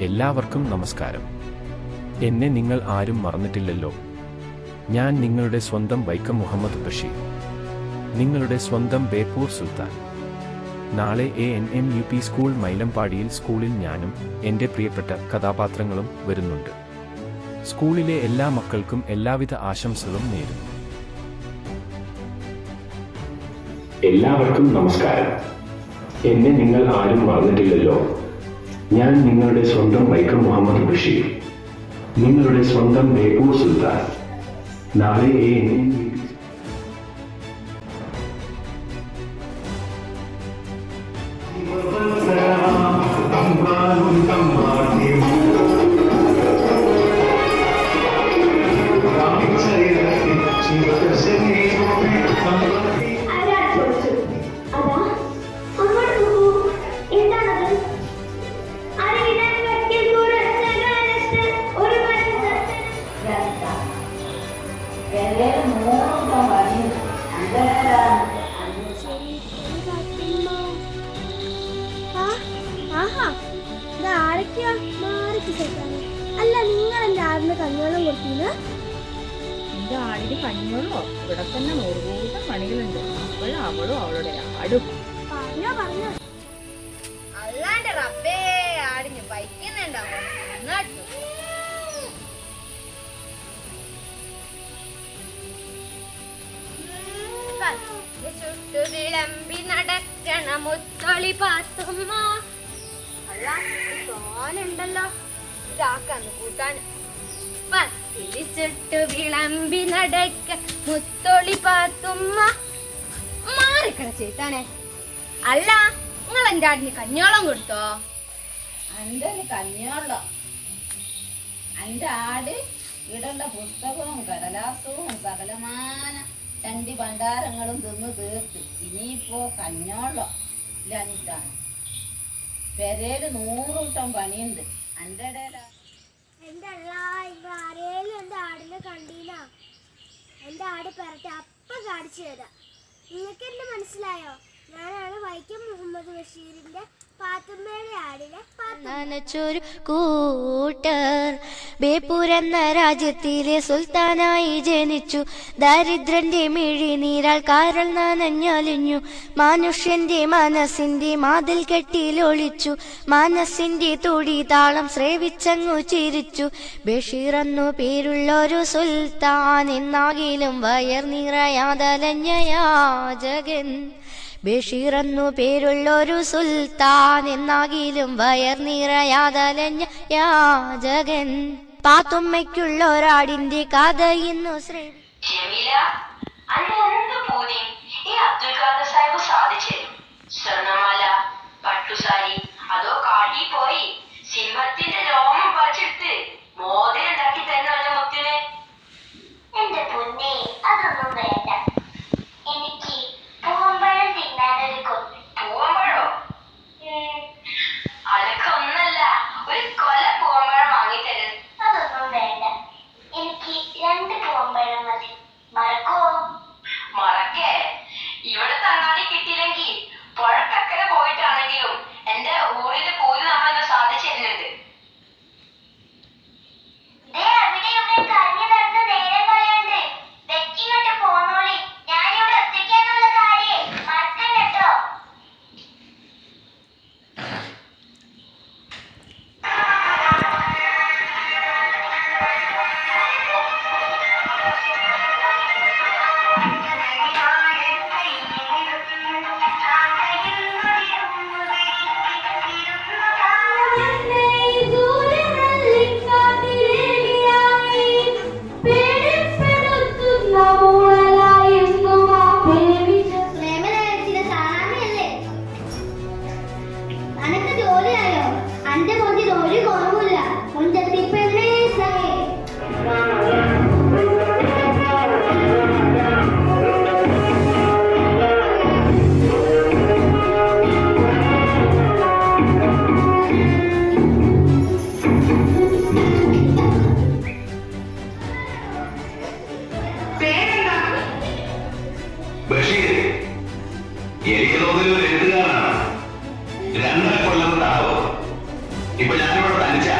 എല്ലാവർക്കും നമസ്കാരം. എന്നെ നിങ്ങൾ ആരും മറന്നിട്ടില്ലല്ലോ. ഞാൻ നിങ്ങളുടെ സ്വന്തം വൈക്കം മുഹമ്മദ് ബഷീർ, നിങ്ങളുടെ സ്വന്തം ബേപ്പൂർ സുൽത്താൻ. നാളെ ANM UP സ്കൂൾ മൈലമ്പാടിയിൽ സ്കൂളിൽ ഞാനും എൻ്റെ പ്രിയപ്പെട്ട കഥാപാത്രങ്ങളും വരുന്നുണ്ട്. സ്കൂളിലെ എല്ലാ മക്കൾക്കും എല്ലാവിധ ആശംസകളും നേരുന്നു. എല്ലാവർക്കും നമസ്കാരം. എന്നെ നിങ്ങൾ ആരും മറന്നിട്ടില്ലല്ലോ. ഞാൻ നിങ്ങളുടെ സ്വന്തം വൈക്കം മുഹമ്മദ് ബഷീർ, നിങ്ങളുടെ സ്വന്തം ബേപ്പൂർ സുൽത്താൻ. നാളെ ANM അല്ല, നിങ്ങൾ എന്റെ ആടിന് കഞ്ഞോളം കൊടുത്തീന്? എന്റെ ആടിന് കഞ്ഞോളോ? ഇവിടെ തന്നെ 100 കൂട്ടം പണികളുണ്ട്. അപ്പോഴും അവളും അവളുടെ ആടും. പറഞ്ഞോ പറഞ്ഞോ. അല്ലാണ്ട് റബ്ബേ, ആടിന് വയ്ക്കുന്നുണ്ടാവും. ചുട്ടു വിളമ്പി നടക്കണ മുത്തൊളി പാത്തുമ്മ. അല്ല, തോനുണ്ടല്ലോ ഇതാക്കാന്ന് കൂട്ടാൻ. ചുട്ടു വിളമ്പി നടക്ക മുത്തൊളി പാത്തുമ്മ. മാറിക്കണ ചേത്താനെ. അല്ല, നിങ്ങൾ എന്റെ ആടിന് കഞ്ഞോളം കൊടുത്തോ? എന്റെ കഞ്ഞോളോ? എന്റെ ആട് ഇവിടെയുള്ള പുസ്തകവും കടലാസവും സകലമാന ചണ്ടി ഭണ്ഡാരങ്ങളും തിന്ന് തീർത്ത് ഇനിയിപ്പോ കഞ്ഞോളോ ഇല്ലാഞ്ഞിട്ടാണ്. പെരേല് 100 കൂട്ടം പണിയുണ്ട്. എന്റെ ഇടയിലാ എന്റെ ആരേലും എന്റെ ആടിനെ കണ്ടീനാ? എന്റെ ആട് പെരട്ടെ അപ്പം കാണിച്ചു തരാം. നിങ്ങൾക്ക് എന്നെ മനസ്സിലായോ? ഞാനാണ് വൈക്കം മുഹമ്മദ് ബഷീറിന്റെ പാത്തുമ്മയുടെ ആടിനെ നനച്ചൊരു കൂട്ടർ ബേപ്പൂർ എന്ന രാജ്യത്തിലെ സുൽത്താനായി ജനിച്ചു. ദരിദ്രന്റെ മിഴിനീരാൽ കാരൽ നനഞ്ഞലിഞ്ഞു. മനുഷ്യന്റെ മനസ്സിന്റെ മാതിൽ കെട്ടിലൊളിച്ചു. മനസ്സിന്റെ തുടി താളം ശ്രേവിച്ചങ്ങു ചിരിച്ചു. ബഷീർ എന്നു പേരുള്ളൊരു സുൽത്താൻ എന്നാകിലും വയർ നിറയാതലഞ്ഞ യാചകൻ. ബഷീർ എന്നു പേരുള്ളൊരു സുൽത്താൻ എന്നാകിലും വയർ നിറയാതലഞ്ഞ യാചകൻ. പാത്തുമ്മയ്ക്കുള്ള ഒരാടിന്റെ കഥ ഇന്നു സ്വർണമാല, പട്ടുസാരി, അതോ കാട്ടിൽ പോയി സിംഹത്തിന്റെ രോമം പറിച്ചെടുത്ത് മോതിരം ഉണ്ടാക്കി തരുന്നല്ല മുത്തിന്. എന്റെ പൊന്നേ, അതൊന്നും വേണ്ട. എനിക്ക് പൂവമ്പഴം തിന്നാനൊരു കൊതി. പൂവമ്പഴോ? അനക്കൊന്നല്ല, ഒരു കൊല പൂവമ്പഴം വാങ്ങിത്തരും. അതൊന്നും വേണ്ട. എനിക്ക് 2 പൂവമ്പഴം മതി. മറക്കോ? മറക്കേ? ഇവിടെ തങ്ങാതി കിട്ടിയില്ലെങ്കിൽ പുഴക്കക്കരെ പോയിട്ടാണെങ്കിലും എന്റെ ഊരിന്റെ പൂരി നമ്മളെന്നെ സാധിച്ചു തരുന്നുണ്ട്. അവിടെ ഇവിടെ കറങ്ങി നടന്ന് നേരം കളയണ്ട്. വെക്കിങ്ങോട്ട് പോന്നോളി. ഞാനിവിടെ ഒറ്റയ്ക്കാന്നുള്ള കാര്യേ മറക്കണ്ട കേട്ടോ. എനിക്ക് തോന്നിയൊരു എഴുതുകാരനാണ്. 2.5 കൊല്ലം കൊണ്ടാവോ ഇപ്പൊ ഞാനിവിടെ തനിച്ചാ.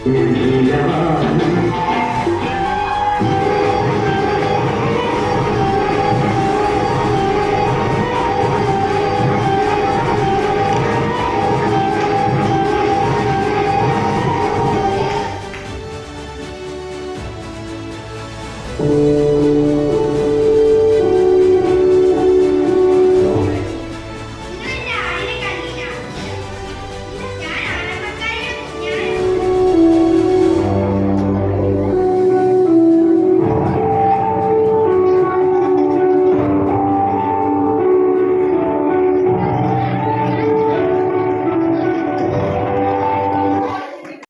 നീലവാനം ഓ